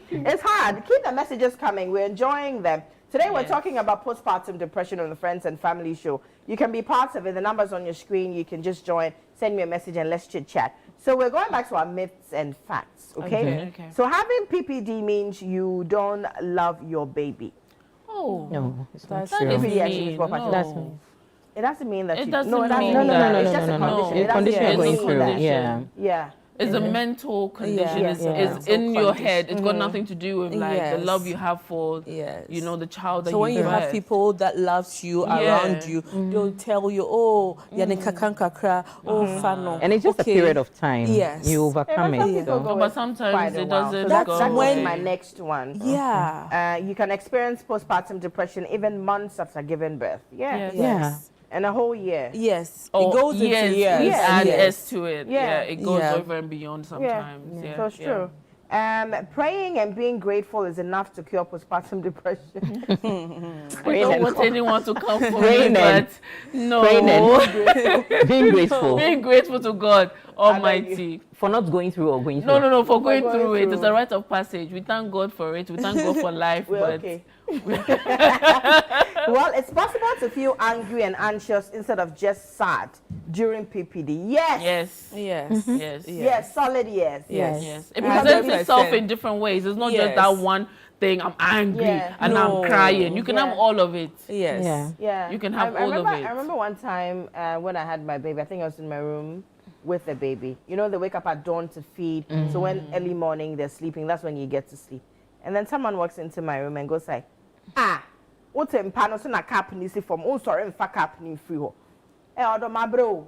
It's hard. Keep the messages coming. We're enjoying them. Today we're talking about postpartum depression on the Friends and Family Show. You can be part of it. The number's on your screen. You can just join, send me a message, and let's chit chat. So we're going back to our myths and facts. Okay. So having PPD means you don't love your baby. Oh, no, it's not that true. is mean. That's me. It doesn't mean that it you... doesn't No, mean it's just a condition. It's a condition you're going through. Yeah. It's a mental condition. It's in your head. It's got nothing to do with the love you have for, the child that you So when you have people that loves you around you, they'll tell you, oh, fano. And it's just a period of time. Yes. You overcome it. But sometimes it doesn't That's go when my next one. Yeah. You can experience postpartum depression even months after giving birth. Yes. And a whole year. Yes. It goes into years. Add S to it. Yeah. It goes over and beyond sometimes. So it's true. Praying and being grateful is enough to cure postpartum depression. I don't want anyone to come for me, but no. Being grateful. Being grateful to God Almighty. For not going through or going through. No, for going through it. It's a rite of passage. We thank God for it. We thank God for life. Okay. Well, it's possible to feel angry and anxious instead of just sad during PPD. Yes. Yes, solid yes. It presents itself in different ways. It's not just that one thing. I'm angry and I'm crying. You can have all of it. Yeah. You can have all of it. I remember one time when I had my baby, I think I was in my room with the baby. You know, they wake up at dawn to feed. So when early morning they're sleeping, that's when you get to sleep. And then someone walks into my room and goes like, what's in panos na cap ni si from sorry in fact cap ni free ho. My bro.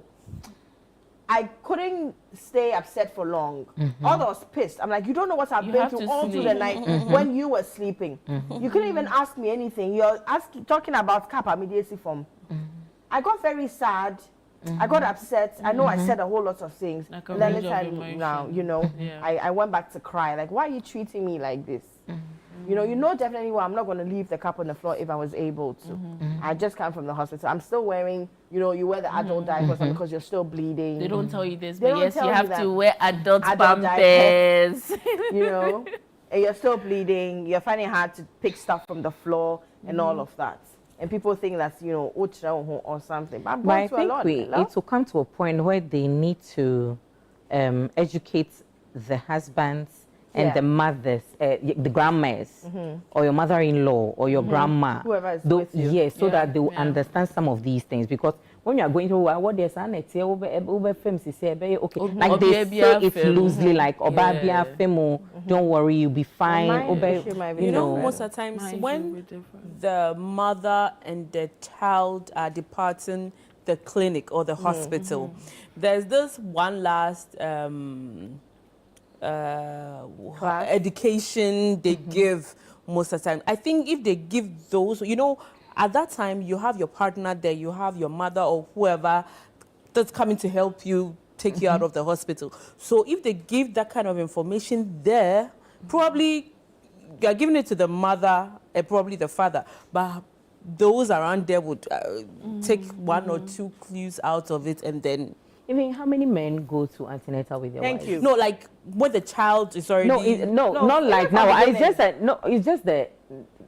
I couldn't stay upset for long. Although I was pissed. I'm like, you don't know what I've been through all through the night when you were sleeping. You couldn't even ask me anything. You're talking about cap immediately from. I got very sad. I got upset. I know I said a whole lot of things. Like then later now, I went back to cry. Like, why are you treating me like this? You know definitely well, I'm not going to leave the cup on the floor if I was able to. I just come from the hospital. I'm still wearing, you wear the adult diapers because you're still bleeding. They don't tell you this, They but don't yes, tell you you have that. to wear adult Adult pampers. And you're still bleeding. You're finding it hard to pick stuff from the floor and all of that. And people think that's, or something. But I think it will come to a point where they need to educate the husbands and the mothers, the grandmas, or your mother-in-law, or your grandma. Whoever is with you. Yes, so that they will understand some of these things. Because when you are going to what there's an okay, like they say it loosely, like Obabia Femo, don't worry, you'll be fine. Most of the times when the mother and the child are departing the clinic or the hospital, there's this one last education they give most of the time. I think if they give those, at that time you have your partner there, you have your mother or whoever that's coming to help you take you out of the hospital. So if they give that kind of information there, probably you're giving it to the mother and probably the father, but those around there would take one or two clues out of it, and then. Even how many men go to antenatal with your wife? No, like when the child is already. Not like now.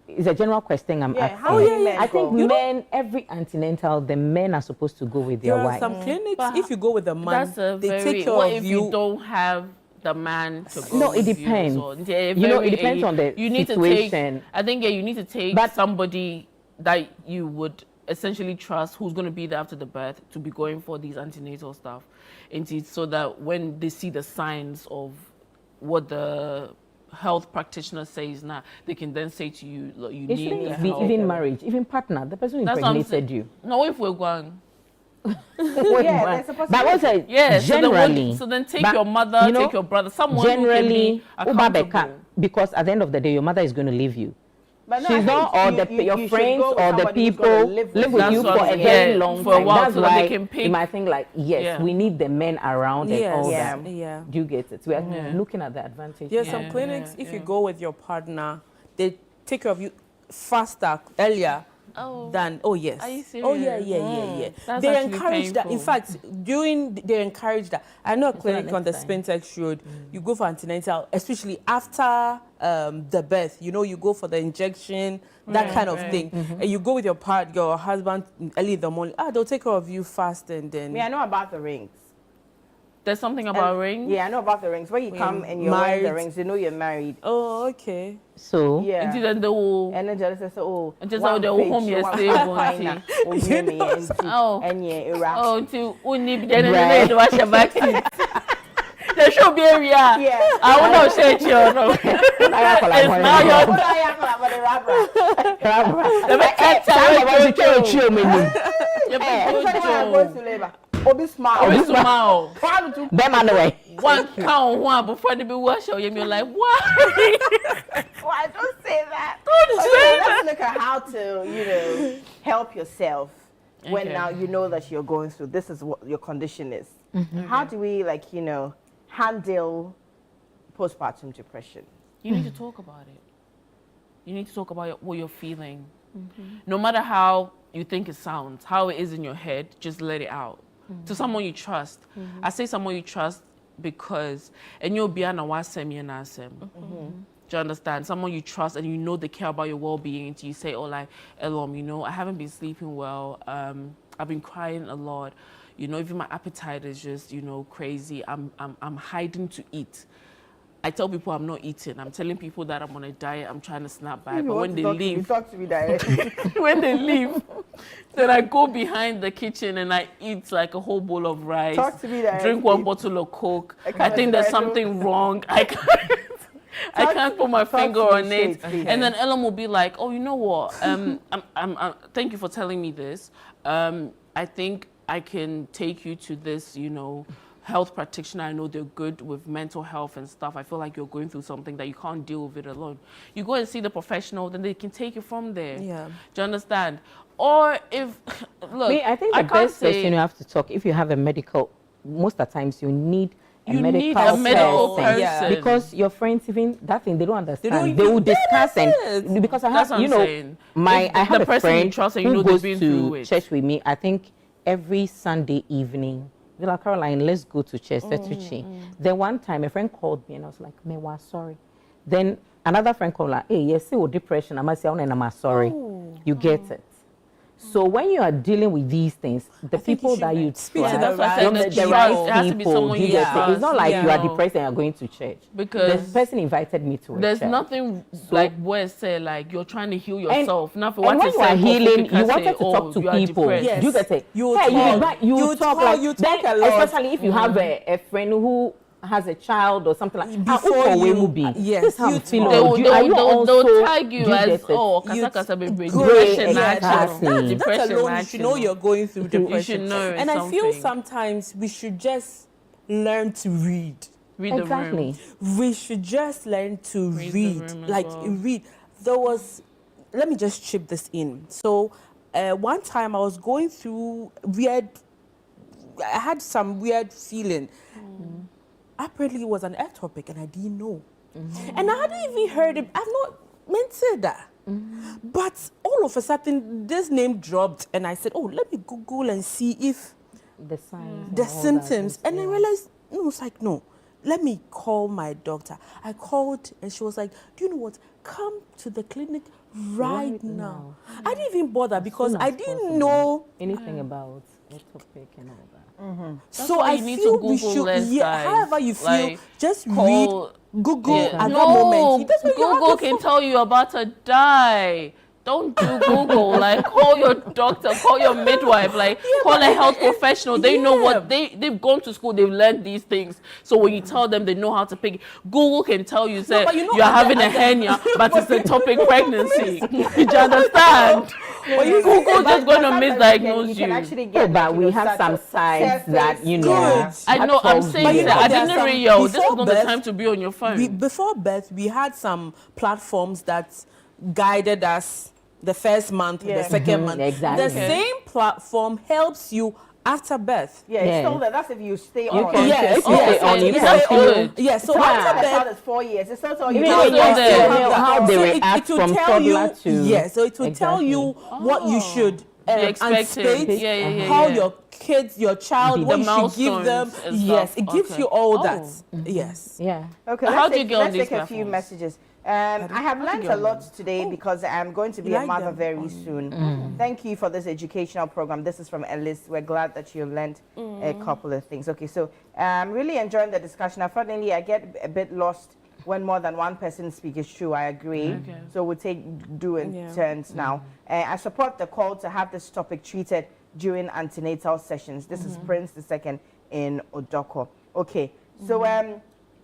It's a general question I'm asking. I think men, every antenatal, the men are supposed to go with their wife. There are some clinics, if you go with a man, they take care what of if you. You don't have the man to go? No, it depends. It depends on the situation. I think you need to take somebody that you would essentially trust, who's going to be there after the birth, to be going for these antenatal stuff, so that when they see the signs of what the health practitioner says now, they can then say to you, look, you need the help. Even marriage, even partner, the person who impregnated you. No, if we're going. Generally. So then take your mother, take your brother, someone generally, who can be accountable. Because at the end of the day, your mother is going to leave you. But no, she's not, or your friends or the people live with you for a very long time. That's why you might think like, yes, we need the men around and all that. Do you get it? We are looking at the advantage. Yes, some clinics, if you go with your partner, they take care of you faster, earlier. Than yes. Are you serious? Oh yeah. That's they encourage that. painful. In fact, they encourage that. I know a clinic on the Spentex Road. You go for antenatal, especially after the birth. You go for the injection, that kind of thing. And you go with your husband early in the morning. They'll take care of you fast, and then. I know about the rings. There's something about rings? Yeah, I know about the rings. When you come and you're wearing the rings, they know you're married. Oh, okay. So? Yeah. And then they will... And then just say, and just how they will home yesterday. To only be there to wash your back seat. There should be a area. Yeah. I will not say to you. It's now your... Obi smile. Them on the way. One count one before they be wash your you're like, why? Why don't say that? Let's look at how to, help yourself when now you know that you're going through. This is what your condition is. How do we handle postpartum depression? You need to talk about it. You need to talk about what you're feeling. No matter how you think it sounds, how it is in your head, just let it out. To someone you trust. I say someone you trust because, and you'll be an awasem. Do you understand? Someone you trust and you know they care about your well-being. Until you say, Elom, I haven't been sleeping well. I've been crying a lot. Even my appetite is just, crazy. I'm hiding to eat. I tell people I'm not eating. I'm telling people that I'm on a diet. I'm trying to snap back. But when they leave, talk to me directly. when they leave, then I go behind the kitchen and I eat like a whole bowl of rice. Talk to me directly. Drink one bottle of Coke. I think there's something wrong. I can't put my finger on it. And then Ellen will be like, oh, you know what? Thank you for telling me this. I think I can take you to this, health practitioner. I know they're good with mental health and stuff. I feel like you're going through something that you can't deal with it alone. You go and see the professional, then they can take you from there. Yeah. Do you understand? Or if, look, I think the best person you have to talk, if you have a medical, most of the times you need You need a medical person. Yeah. Because your friends, even that thing, they don't understand. They will discuss and because I have, That's what I'm saying. I have a friend who goes to church with me. I think every Sunday evening. They're like, Caroline, let's go to church. Then one time a friend called me and I was like, Mewa, sorry. Then another friend called like, hey, yes, depression. I must say, I'm sorry. You get it. So when you are dealing with these things, the people that you trust, the right people, it's not like you are depressed and you're going to church. Because the person invited me to a there's church. nothing like where say like you're trying to heal yourself. And when you are healing, you wanted to talk to people. Yes. You get it. You talk a lot. Especially if you have a friend who has a child or something like before you be. Yes, you they'll tag you as depression. That alone, you should know you're going through depression. You should know. And I feel sometimes we should just learn to read. Read the room. We should just learn to read. Like read. Let me just chip this in. So one time I was going through I had some weird feeling. Apparently it was an ectopic and I didn't know. And I hadn't even heard it. I've not mentioned that. But all of a sudden this name dropped and I said, oh, let me Google and see if the signs, the symptoms. And I realized, no, it's like, no, let me call my doctor. I called and she was like, do you know what? Come to the clinic right now. I didn't even bother because I didn't know anything about ectopic and all that. So I feel we should, however you feel, just read, Google at that moment. Google can tell you about to die. Don't do Google. Like, call your doctor, call your midwife, like, call a health professional. They know what they've gone to school, they've learned these things. So when you tell them, they know how to pick it. Google can tell you, say, you're having a hernia, but it's a ectopic pregnancy. Did you understand? Google just going to misdiagnose you. Can actually get, but we have some signs that, you know. I know, I'm saying that. I didn't real. This is not the time to be on your phone. Before birth, we had some platforms that guided us the first month, the second month. Exactly. The same platform helps you after birth. It's still there. That's if you stay on. So after birth, it's 4 years. It's still telling you how they react from toddler to. So it will tell you what you should anticipate, how your kids, your child, what you should give them. Yes, it gives you all that. Yes. Yeah. Okay. How do you get on these Let's take a few messages. I have learned a lot today because I'm going to be a mother very soon. Thank you for this educational program. This is from Ellis. We're glad that you learned a couple of things. Okay, so I'm really enjoying the discussion. Unfortunately, I get a bit lost when more than one person speaks. It's true, I agree. So we'll do in turns now. I support the call to have this topic treated during antenatal sessions. This is Prince II in Odoko. Okay, so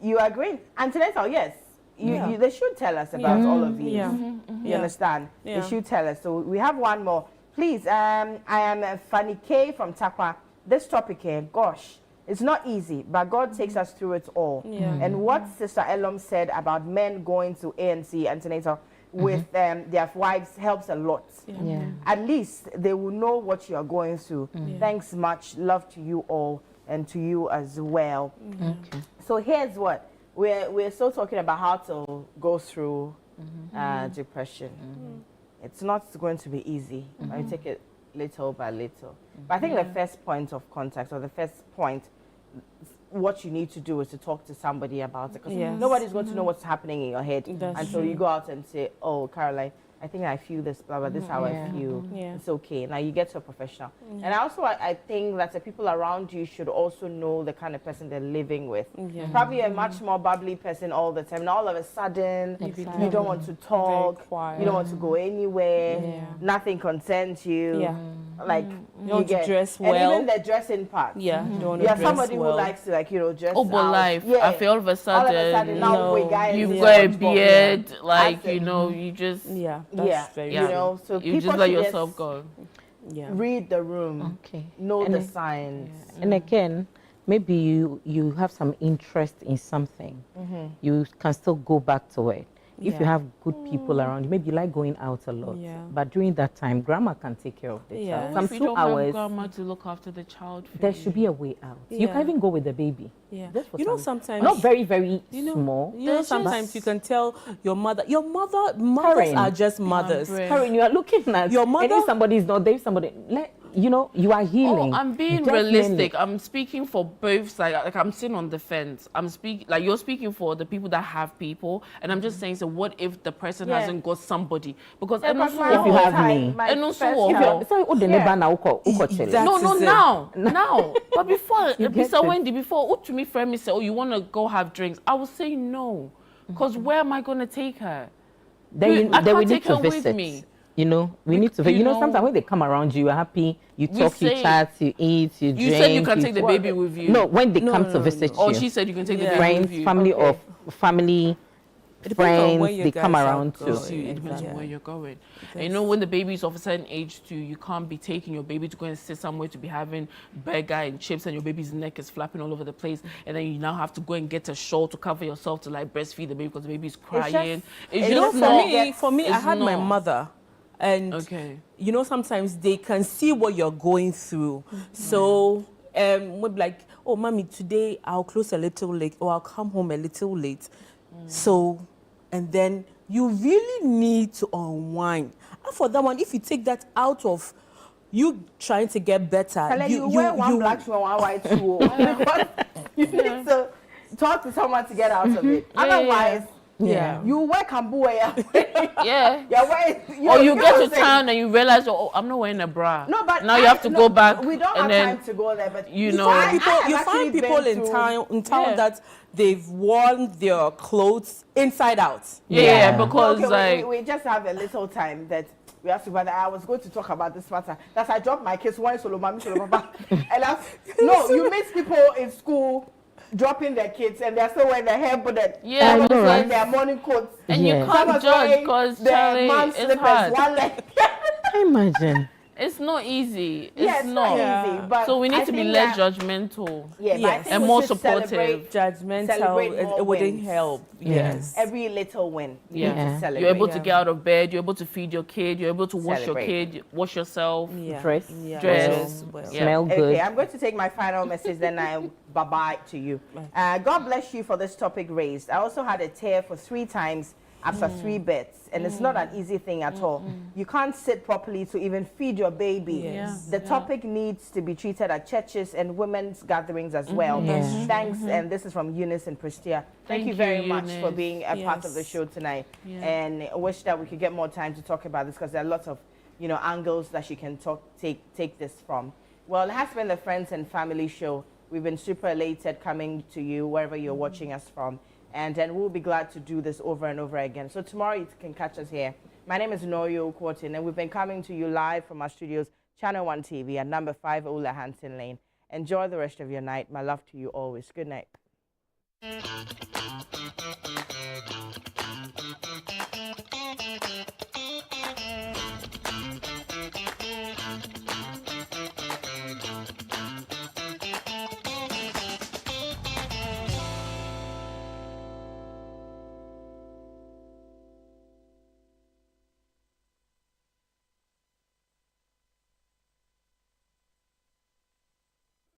you agree? Antenatal, yes. They should tell us about all of these. You understand? They should tell us. So we have one more. Please, I am Fanny K from Takwa. This topic here, gosh, it's not easy, but God takes us through it all. And what Sister Elom said about men going to ANC, antenatal, with their wives helps a lot. At least they will know what you are going through. Thanks much. Love to you all and to you as well. So here's what. We're still talking about how to go through depression. It's not going to be easy. I take it little by little. But I think the first point of contact, or the first point, what you need to do is to talk to somebody about it. Because nobody's going to know what's happening in your head until you go out and say, oh, Caroline, I think I feel this, blah, blah, this is how I feel. It's okay. Now you get to a professional. And also, I think that the people around you should also know the kind of person they're living with. Probably a much more bubbly person all the time. And all of a sudden, you don't want to talk. You don't want to go anywhere. Nothing concerns you. Like, you don't dress well. And even the dressing part. You don't dress somebody well. who likes to, like, dress but out. life. I feel all of a sudden, now you've got a beard, like, you just... That's very so you just let yourself go. Read the room. Know the signs. And again, maybe you have some interest in something. You can still go back to it. if you have good people around you, maybe you like going out a lot. Yeah. But during that time, grandma can take care of the Yeah. child. What Some if you 2 don't have hours, grandma to look after the child for there you? should be a way out. You Yeah. can even go with the baby. Yeah. Just for You know, some- sometimes not very, very you small. know, sometimes you can tell mothers Karen, are just mothers. Karen, you are looking at Your mother- and if somebody is not there, somebody you are healing. Oh, I'm being Definitely. realistic. I'm speaking for both sides. Like I'm sitting on the fence. I'm speaking like you're speaking for the people that have people, and I'm just saying. So what if the person hasn't got somebody? Because Yeah, and but also my If you whole have time, me. my And also first what? child- So who the neighbor now call That no, is it. now. But before, get Mr. it. Wendy, before to me friend me say, oh, you want to go have drinks? I would say no, because where am I gonna take her? Then, I then we can't need take to her with visit. me. You know, we need to. you know- Sometimes when they come around you, you're happy. You We talk, you say- chat, you eat, you drink. You said you can take the baby with you. No, when they come to visit Oh, you. she said you can take the Yeah. baby Friends, with you. family Okay. of family, It depends on where friends, you they guys come are around going. too. It depends Yeah. on where you're going. And you know, when the baby is of a certain age too, you can't be taking your baby to go and sit somewhere to be having burger and chips and your baby's neck is flapping all over the place. And then you now have to go and get a shawl to cover yourself to like breastfeed the baby because the baby's crying. It's You know, just not. for me, I it's had my not. mother, and Okay. you know, sometimes they can see what you're going through. So, we'll be like, oh, mommy, today I'll close a little late, or I'll come home a little late. So, and then you really need to unwind. And for that one, if you take that out of you trying to get better, Tell her you wear one black shoe and one white shoe. Because you need to talk to someone to get out of it. Otherwise, you wear kambuya. Yeah. You're wearing, Or you know get what to I'm saying? town and you realize, oh, I'm not wearing a bra. No, but now you have to go back. We don't and have then, time to go there, but you You know, find people, I have you actually find people been in town Yeah. that they've worn their clothes inside out. yeah, because okay, like, we just have a little time that we have to. But I was going to talk about this matter. That I dropped my kids one solo mommy, solo papa, and you meet people in school dropping their kids and they're still wearing their hair butted. Yeah, Someone's because- wearing their morning coats. and you can't Someone's judge wearing because their Charlie, mom's it's slippers, hard. one leg. Imagine. It's not easy. It's Yeah, it's not easy, but so we need I to be think less that- judgmental. Yeah, but I Yes. think And we more should supportive. celebrate Judgmental, Celebrate it more wouldn't wins. help. Yes. every little win. We Yeah. need to Yeah. celebrate. You're able to Yeah. get out of bed. You're able to feed your kid. You're able to wash Celebrate. your kid, wash yourself. Yeah. Dress, Yeah. Dress. Well, Yeah. smell good. Okay, I'm going to take my final message, then I bye-bye to you. God bless you for this topic raised. I also had a tear for 3 times after 3 bits, and it's not an easy thing at all. You can't sit properly to even feed your baby. Yes. The topic needs to be treated at churches and women's gatherings as well. Yeah. Thanks, and this is from Eunice and Prestia. Thank you very much for Eunice. being a part of the Yes. show tonight. Yeah. And I wish that we could get more time to talk about this because there are lots of, angles that she can take this from. Well, it has been the Friends and Family Show. We've been super elated coming to you wherever you're watching us from. And then we'll be glad to do this over and over again. So tomorrow you can catch us here. My name is Noyo Kwartin, and we've been coming to you live from our studios, Channel 1 TV at number 5 Ola Hanson Lane. Enjoy the rest of your night. My love to you always. Good night.